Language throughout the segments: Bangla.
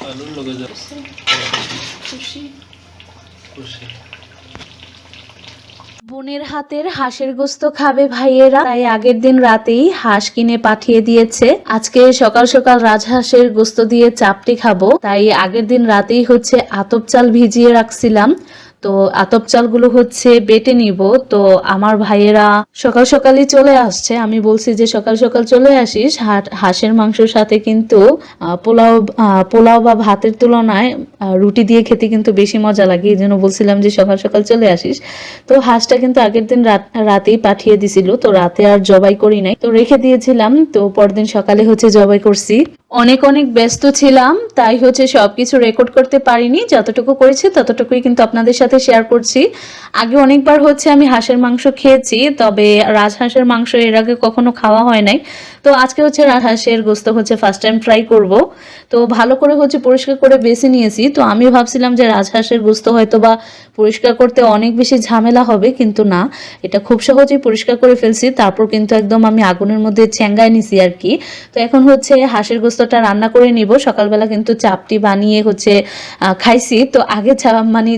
আলুর লগে যাচ্ছে খুশি খুশি। বোনের হাতের হাঁসের গোস্ত খাবে ভাইয়েরা, তাই আগের দিন রাতেই হাঁস কিনে পাঠিয়ে দিয়েছে। আজকে সকাল সকাল রাজহাঁসের গোস্ত দিয়ে চাপটি খাবো, তাই আগের দিন রাতেই হচ্ছে আতপ চাল ভিজিয়ে রাখছিলাম। তো আতপ চালগুলো হচ্ছে বেটে নিব। তো আমার ভাইয়েরা সকাল সকালই চলে আসছে। আমি বলছি যে সকাল সকাল চলে আসিস, হাঁসের মাংসের সাথে কিন্তু পোলাও বা ভাতের তুলনায় রুটি দিয়ে খেতে কিন্তু বেশি মজা লাগে। এই জন্য বলছিলাম যে সকাল সকাল চলে আসিস। তো হাঁসটা কিন্তু আগের দিন রাতেই পাঠিয়ে দিছিল, তো রাতে আর জবাই করি নাই, তো রেখে দিয়েছিলাম। তো পরদিন সকালে হচ্ছে জবাই করছি। অনেক অনেক ব্যস্ত ছিলাম, তাই হচ্ছে সবকিছু রেকর্ড করতে পারিনি। যতটুকু করেছি ততটুকুই কিন্তু আপনাদের সাথে শেয়ার করছি। আগে অনেকবার হচ্ছে আমি হাঁসের মাংস খেয়েছি, তবে রাজহাঁসের মাংস এর আগে কখনো খাওয়া হয় নাই। তো আজকে হচ্ছে রাজহাঁসের গোস্ত হচ্ছে ফার্স্ট টাইম ট্রাই করব। তো ভালো করে হচ্ছে পরিষ্কার করে বেছে নিয়েছি। তো আমি ভাবছিলাম যে রাজহাঁসের গোস্ত হয়তো বা পরিষ্কার করতে অনেক বেশি ঝামেলা হবে, কিন্তু না, এটা খুব সহজেই পরিষ্কার করে ফেলছি। তারপর কিন্তু একদম আমি আগুনের মধ্যে ছেঙ্গায় নিছি আর কি। তো এখন হচ্ছে হাঁসের গোস্তটা রান্না করে নিব। সকালবেলা কিন্তু চাপটি বানিয়ে হচ্ছে খাইছি। তো আগে মানে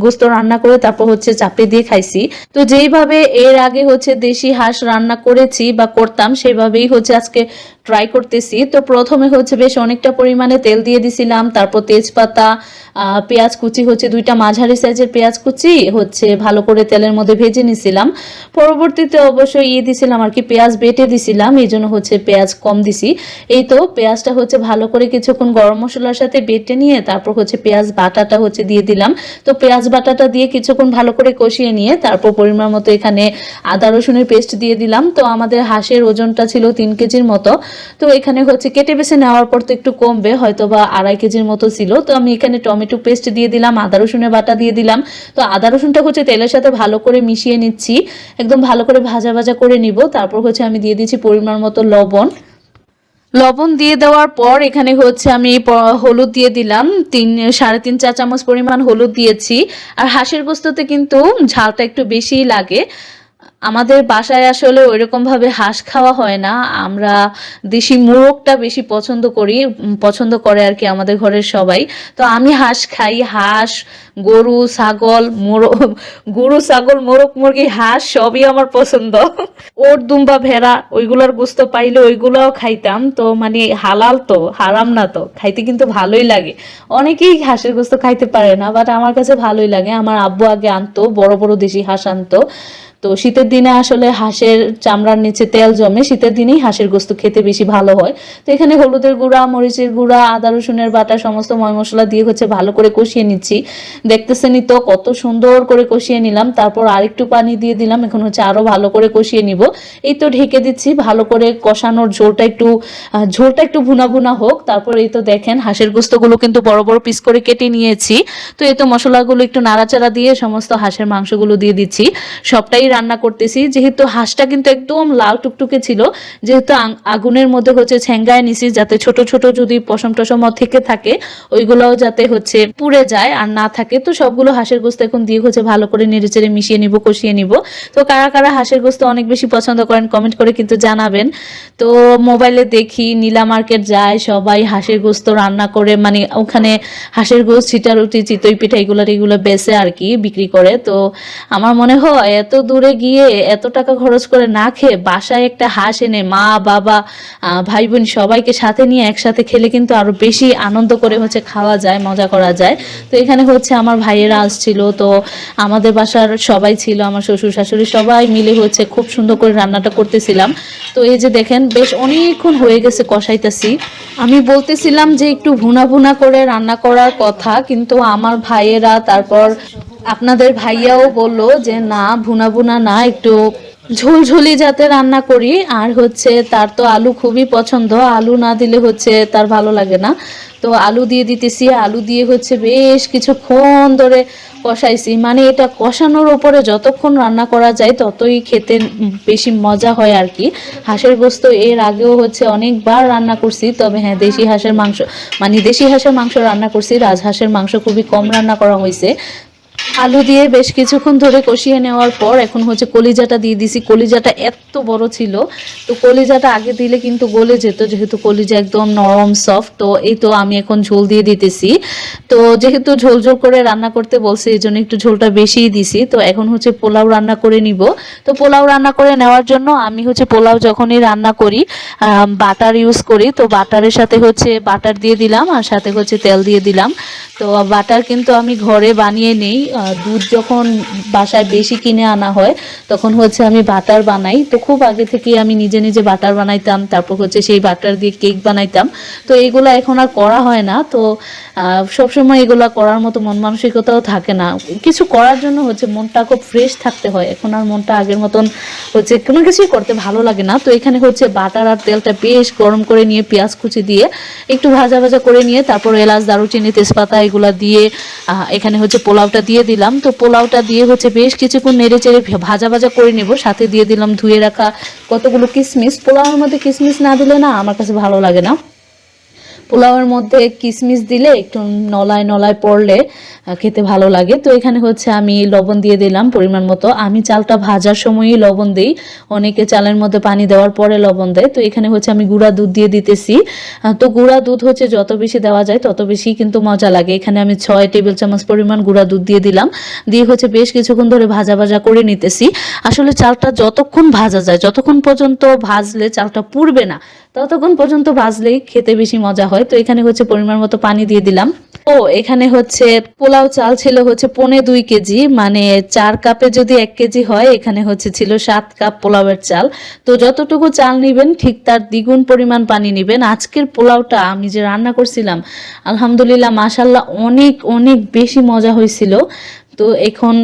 গোস্ত রান্না করে তারপর হচ্ছে চাপটি দিয়ে খাইছি। তো যেইভাবে এর আগে হচ্ছে দেশি হাঁস রান্না করেছি বা করতাম, সেভাবেই হচ্ছে আজকে ট্রাই করতেছি। তো প্রথমে হচ্ছে বেশ অনেকটা পরিমাণে তেল দিয়ে দিছিলাম, তারপর তেজপাতা, পেঁয়াজ কুচি হচ্ছে 2টা মাঝারি সাইজের পেঁয়াজ কুচি হচ্ছে ভালো করে তেলের মধ্যে ভেজে নিছিলাম। পরবর্তীতে অবশ্যই দিছিলাম আর কি, পেঁয়াজ বেটে দিছিলাম, এই জন্য হচ্ছে পেঁয়াজ কম দিছি। এই তো পেঁয়াজটা হচ্ছে ভালো করে কিছুক্ষণ গরম মশলার সাথে বেটে নিয়ে তারপর হচ্ছে পেঁয়াজ বাটাটা হচ্ছে দিয়ে দিলাম। তো পেঁয়াজ বাটাটা দিয়ে কিছুক্ষণ ভালো করে কষিয়ে নিয়ে তারপর পরিমাণ মতো এখানে আদা রসুনের পেস্ট দিয়ে দিলাম। তো আমাদের হাঁসের ওজনটা ছিল 3 কেজির মতো। তো এখানে হচ্ছে কেটে বেছে নেওয়ার পর তো একটু কমবে, হয়তো বা 2.5 কেজির মতো ছিল। তো আমি এখানে টমেটো পেস্ট দিয়ে দিলাম, আদা রসুনের বাটা দিয়ে দিলাম। তো আদা রসুনটা হচ্ছে তেলের সাথে ভালো করে মিশিয়ে নিচ্ছি, একদম ভালো করে ভাজা ভাজা করে নিব। তারপর হচ্ছে আমি দিয়ে দিচ্ছি পরিমাণ মতো লবণ। লবণ দিয়ে দেওয়ার পর এখানে হচ্ছে আমি হলুদ দিয়ে দিলাম, 3.5 চা চামচ পরিমাণ হলুদ দিয়েছি। আর হাঁসের গোস্ততে কিন্তু ঝালটা একটু বেশিই লাগে। আমাদের বাসায় আসলে ওইরকম ভাবে হাঁস খাওয়া হয় না, আমরা দেশি মোরগটা বেশি পছন্দ করে আর কি আমাদের ঘরের সবাই। তো আমি হাঁস খাই, হাঁস, গরু, ছাগল, গরু, ছাগল, মোরগ, মুরগি, হাঁস সবই আমার পছন্দ। ওট, দুম্বা, ভেড়া ওইগুলোর গোস্ত পাইলে ওইগুলাও খাইতাম। তো মানে হালাল তো, হারাম না, তো খাইতে কিন্তু ভালোই লাগে। অনেকেই হাঁসের গোস্ত খাইতে পারে না, বাট আমার কাছে ভালোই লাগে। আমার আব্বু আগে আনতো, বড় বড় দেশি হাঁস আনতো। তো শীতের দিনে আসলে হাঁসের চামড়ার নিচে তেল জমে, শীতের দিনেই হাঁসের গোস্ত খেতে বেশি ভালো হয়। তো এখানে হলুদের গুঁড়া, মরিচের গুঁড়া, আদা রসুনের বাটা সমস্ত ময় মশলা দিয়ে হচ্ছে ভালো করে কষিয়ে নিচ্ছি। দেখতেছেনই তো কত সুন্দর করে কষিয়ে নিলাম। তারপর আরেকটু পানি দিয়ে দিলাম, এখন হচ্ছে আরো ভালো করে কষিয়ে নিব। এই তো ঢেকে দিচ্ছি, ভালো করে কষানোর ঝোলটা একটু ভুনা ভুনা হোক। তারপর এই তো দেখেন হাঁসের গোস্তগুলো কিন্তু বড় বড় পিস করে কেটে নিয়েছি। তো এই তো মশলাগুলো একটু নাড়াচাড়া দিয়ে সমস্ত হাঁসের মাংসগুলো দিয়ে দিচ্ছি। সবটাই রান্না করতেছি, যেহেতু হাঁসটা কিন্তু একদম লাল টুকটুকে ছিল, যেহেতু আগুনের মধ্যে হচ্ছে ছেঙ্গায় নিছি, যাতে ছোট ছোট যদি পশম টসম থেকে থাকে ওইগুলোও যাতে হচ্ছে পুড়ে যায় আর না থাকে। তো সবগুলো হাঁসের গোস্ত এখন দিয়ে হচ্ছে ভালো করে নেড়েচেড়ে মিশিয়ে নিব, কষিয়ে নিব। তো কারা কারা হাঁসের গোস্ত অনেক বেশি পছন্দ করেন কমেন্ট করে কিন্তু জানাবেন। তো মোবাইলে দেখি নীলা মার্কেট যায় সবাই হাঁসের গোস্ত রান্না করে, মানে ওখানে হাঁসের গোস্ত, ছিটারুটি, চিতই পিঠা এগুলো বেচে আর কি, বিক্রি করে। তো আমার মনে হয় এত দূরে গিয়ে এত টাকা খরচ করে না খেয়ে বাসায় একটা হাঁস এনে মা বাবা ভাই বোন সবাইকে সাথে নিয়ে একসাথে খেলে কিন্তু আরো বেশি আনন্দ করে হচ্ছে খাওয়া যায়, মজা করা যায়। তো এখানে হচ্ছে আমার ভাইয়েরা আসছিল, তো আমাদের বাসার সবাই ছিল, আমার শ্বশুর শাশুড়ি সবাই মিলে হচ্ছে খুব সুন্দর করে রান্নাটা করতেছিলাম। তো এই যে দেখেন বেশ অনেকক্ষণ হয়ে গেছে কষাইতেছি। আমি বলতেছিলাম যে একটু ভুনা ভুনা করে রান্না করার কথা, কিন্তু আমার ভাইয়েরা, তারপর আপনাদের ভাইয়াও বললো যে না, ভুনা ভুনা না, একটু ঝোলঝোলি যাতে রান্না করি। আর হচ্ছে তার তো আলু খুবই পছন্দ, আলু না দিলে হচ্ছে তার ভালো লাগে না। তো আলু দিয়ে দিতেছি, আলু দিয়ে হচ্ছে বেশ কিছুক্ষণ ধরে কষাইছি। মানে এটা কষানোর উপরে যতক্ষণ রান্না করা যায় ততই খেতে বেশি মজা হয় আর কি। হাঁসের গোস্ত এর আগেও হচ্ছে অনেকবার রান্না করছি, তবে হ্যাঁ দেশি হাঁসের মাংস রান্না করছি, রাজহাঁসের মাংস খুবই কম রান্না করা হয়েছে। আলু দিয়ে বেশ কিছুক্ষণ ধরে কষিয়ে নেওয়ার পর এখন হচ্ছে কলিজাটা দিয়ে দিছি। কলিজাটা এত বড় ছিল, তো কলিজাটা আগে দিলে কিন্তু গলে যেত, যেহেতু কলিজা একদম নরম সফট। তো এই তো আমি এখন ঝোল দিয়ে দিতেছি। তো যেহেতু ঝোল ঝোল করে রান্না করতে বলছে, এই জন্য একটু ঝোলটা বেশিই দিছি। তো এখন হচ্ছে পোলাও রান্না করে নিব। তো পোলাও রান্না করে নেওয়ার জন্য আমি হচ্ছে পোলাও যখনই রান্না করি বাটার ইউজ করি। তো বাটারের সাথে হচ্ছে বাটার দিয়ে দিলাম, আর সাথে হচ্ছে তেল দিয়ে দিলাম। তো বাটার কিন্তু আমি ঘরে বানিয়ে নেই। দুধ যখন বাসায় বেশি কিনে আনা হয় তখন হচ্ছে আমি বাটার বানাই। তো খুব আগে থেকেই আমি নিজে নিজে বাটার বানাইতাম, তারপর হচ্ছে সেই বাটার দিয়ে কেক বানাইতাম। তো এগুলো এখন আর করা হয় না। তো সবসময় এগুলো করার মতো মন মানসিকতাও থাকে না। কিছু করার জন্য হচ্ছে মনটা খুব ফ্রেশ থাকতে হয়। এখন আর মনটা আগের মতন হচ্ছে কোনো কিছুই করতে ভালো লাগে না। তো এখানে হচ্ছে বাটার আর তেলটা বেশ গরম করে নিয়ে পেঁয়াজ কুচি দিয়ে একটু ভাজা ভাজা করে নিয়ে তারপর এলাচ, দারুচিনি, তেজপাতা এগুলা দিয়ে এখানে হচ্ছে পোলাওটা দিয়ে দিলাম। তো পোলাওটা দিয়ে হচ্ছে বেশ কিছুক্ষণ নেড়ে চেড়ে ভাজা ভাজা করে নেব। সাথে দিয়ে দিলাম ধুয়ে রাখা কতগুলো কিশমিশ। পোলাওয়ের মধ্যে কিশমিশ না দিলে না আমার কাছে ভালো লাগে না। পোলাওয়ের মধ্যে কিশমিশ দিলে একটু নলায় নলায় পড়লে খেতে ভালো লাগে। তো এখানে হচ্ছে আমি লবণ দিয়ে দিলাম পরিমাণ মতো। আমি চালটা ভাজার সময়ই লবণ দিই, অনেকে চালের মধ্যে পানি দেওয়ার পরে লবণ দেয়। তো এখানে হচ্ছে আমি গুঁড়া দুধ দিয়ে দিতেছি। তো গুঁড়া দুধ হচ্ছে যত বেশি দেওয়া যায় তত বেশি কিন্তু মজা লাগে। এখানে আমি 6 টেবিল চামচ পরিমাণ গুঁড়া দুধ দিয়ে দিলাম। দিয়ে হচ্ছে বেশ কিছুক্ষণ ধরে ভাজা ভাজা করে নিতেছি। আসলে চালটা যতক্ষণ ভাজা যায়, যতক্ষণ পর্যন্ত ভাজলে চালটা পুড়বে না ততক্ষণ পর্যন্ত ভাজলেই খেতে বেশি মজা হয়। তো এখানে হচ্ছে পরিমাণ মতো পানি দিয়ে দিলাম। ও এখানে হচ্ছে পোলাও চাল ছিল হচ্ছে 2.25 কেজি, মানে 4 কাপে যদি 1 কেজি হয়, এখানে হচ্ছে ছিল 7 কাপ পোলাওয়ের চাল। তো যতটুকু চাল নিবেন ঠিক তার দ্বিগুণ পরিমাণ পানি নিবেন। আজকের পোলাওটা আমি যে রান্না করছিলাম আলহামদুলিল্লাহ মাশাল্লাহ অনেক অনেক বেশি মজা হয়েছিল। তো এখন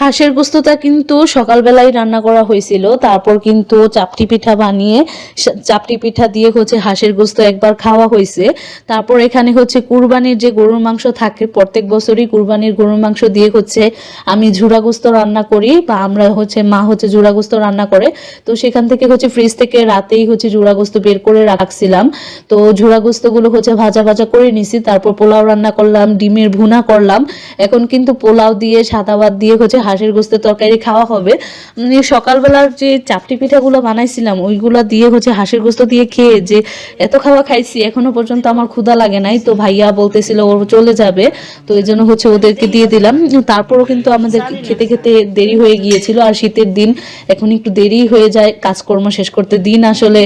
হাঁসের গোস্তটা কিন্তু সকালবেলায় রান্না করা হয়েছিল, তারপর কিন্তু চাপটি পিঠা বানিয়ে চাপটি পিঠা দিয়ে হচ্ছে হাঁসের গোস্ত একবার খাওয়া হয়েছে। তারপর এখানে হচ্ছে কুরবানির যে গরুর মাংস থাকে, প্রত্যেক বছরই কুরবানির গরুর মাংস দিয়ে হচ্ছে আমি ঝুরা গোস্ত রান্না করি, বা আমরা হচ্ছে মা হচ্ছে ঝুরা গোস্ত রান্না করে। তো সেখান থেকে হচ্ছে ফ্রিজ থেকে রাতেই হচ্ছে ঝুরা গোস্ত বের করে রাখছিলাম। তো ঝুরা গোস্তগুলো হচ্ছে ভাজা ভাজা করে নিছি। তারপর পোলাও রান্না করলাম, ডিমের ভুনা করলাম। এখন কিন্তু পোলাও দিয়ে সাদা ভাত দিয়ে হচ্ছে হাঁসের গোস্তের তরকারি খাওয়া হবে। সকালবেলার যে চাপটি পিঠাগুলো বানাইছিলাম ওইগুলা দিয়ে হচ্ছে হাঁসের গোস্ত দিয়ে খেয়ে যে এত খাওয়া খাইছি, এখনো পর্যন্ত আমার ক্ষুধা লাগে নাই। তো ভাইয়া বলতেছিল ও চলে যাবে, তো এই জন্য হচ্ছে ওদেরকে দিয়ে দিলাম। তারপরও কিন্তু আমাদের খেতে খেতে দেরি হয়ে গিয়েছিল, আর শীতের দিন এখন একটু দেরি হয়ে যায় কাজকর্ম শেষ করতে। দিন আসলে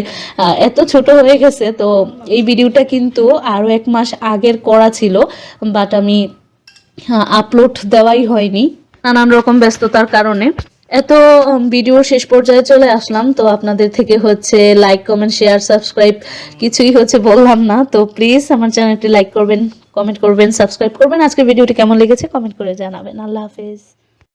এত ছোট হয়ে গেছে। তো এই ভিডিওটা কিন্তু আরো 1 মাস আগের করা ছিল, বাট আমি আপলোড দেওয়াই হয়নি নানান রকম ব্যস্ততার কারণে। এত ভিডিও শেষ পর্যায়ে চলে আসলাম। তো আপনাদের থেকে হচ্ছে লাইক, কমেন্ট, শেয়ার, সাবস্ক্রাইব কিছুই হচ্ছে বললাম না। তো প্লিজ আমার চ্যানেলটি লাইক করবেন, কমেন্ট করবেন, সাবস্ক্রাইব করবেন। আজকের ভিডিওটি কেমন লেগেছে কমেন্ট করে জানাবেন। আল্লাহ হাফেজ।